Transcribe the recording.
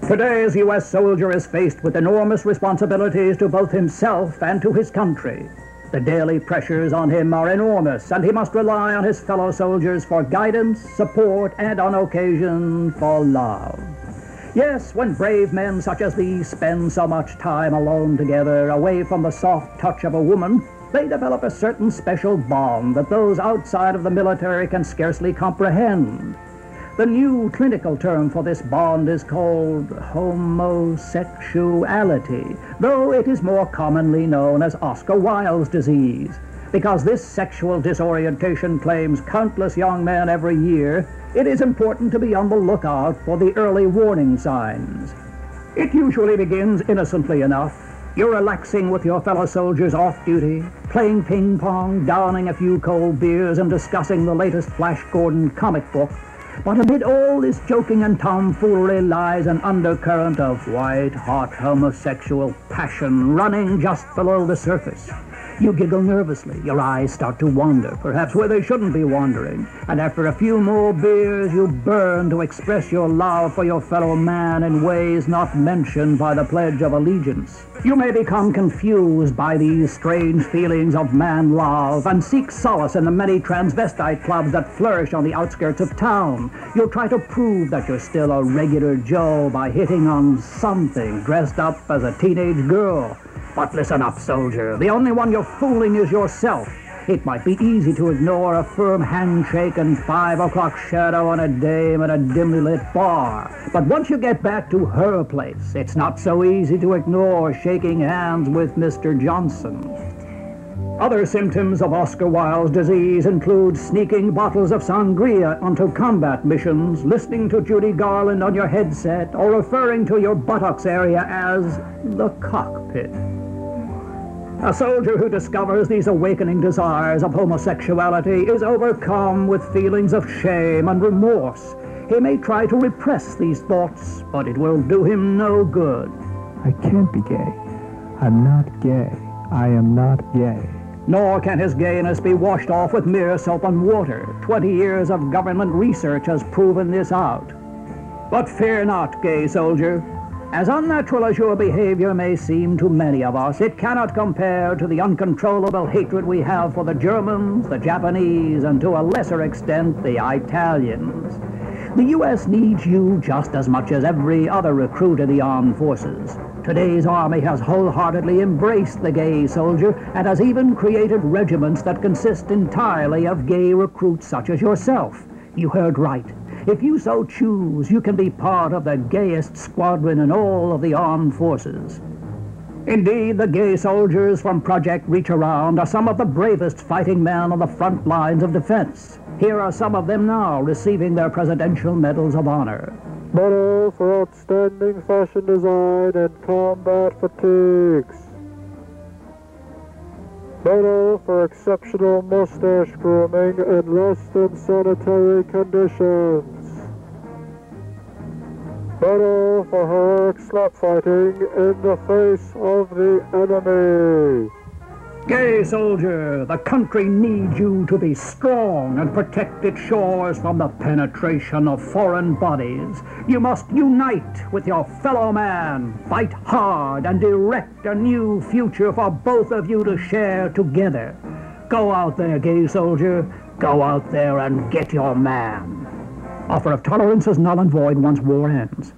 Today's U.S. soldier is faced with enormous responsibilities to both himself and to his country. The daily pressures on him are enormous, and he must rely on his fellow soldiers for guidance, support, and on occasion for love. Yes, when brave men such as these spend so much time alone together, away from the soft touch of a woman, they develop a certain special bond that those outside of the military can scarcely comprehend. The new clinical term for this bond is called homosexuality, though it is more commonly known as Oscar Wilde's disease, because this sexual disorientation claims countless young men every year. It is important to be on the lookout for the early warning signs. It usually begins innocently enough. You're relaxing with your fellow soldiers off duty, playing ping pong, downing a few cold beers, and discussing the latest Flash Gordon comic book. But amid all this joking and tomfoolery lies an undercurrent of white-hot homosexual passion running just below the surface. You giggle nervously, your eyes start to wander, perhaps where they shouldn't be wandering, and after a few more beers you burn to express your love for your fellow man in ways not mentioned by the Pledge of Allegiance. You may become confused by these strange feelings of man love and seek solace in the many transvestite clubs that flourish on the outskirts of town. You'll try to prove that you're still a regular Joe by hitting on something dressed up as a teenage girl. But listen up, soldier. The only one you're fooling is yourself. It might be easy to ignore a firm handshake and 5 o'clock shadow on a dame at a dimly lit bar. But once you get back to her place, it's not so easy to ignore shaking hands with Mr. Johnson. Other symptoms of Oscar Wilde's disease include sneaking bottles of sangria onto combat missions, listening to Judy Garland on your headset, or referring to your buttocks area as the cockpit. A soldier who discovers these awakening desires of homosexuality is overcome with feelings of shame and remorse. He may try to repress these thoughts, but it will do him no good. I can't be gay. I'm not gay. I am not gay. Nor can his gayness be washed off with mere soap and water. 20 years of government research has proven this out. But fear not, gay soldier. As unnatural as your behavior may seem to many of us, it cannot compare to the uncontrollable hatred we have for the Germans, the Japanese, and to a lesser extent, the Italians. The U.S. needs you just as much as every other recruit in the armed forces. Today's army has wholeheartedly embraced the gay soldier and has even created regiments that consist entirely of gay recruits such as yourself. You heard right. If you so choose, you can be part of the gayest squadron in all of the armed forces. Indeed, the gay soldiers from Project Reach Around are some of the bravest fighting men on the front lines of defense. Here are some of them now receiving their Presidential Medals of Honor. Medal for outstanding fashion design and combat fatigues. Medal for exceptional mustache grooming in less than sanitary conditions. Medal for heroic slap fighting in the face of the enemy. Gay soldier, the country needs you to be strong and protect its shores from the penetration of foreign bodies. You must unite with your fellow man, fight hard, and erect a new future for both of you to share together. Go out there, gay soldier. Go out there and get your man. Offer of tolerance is null and void once war ends.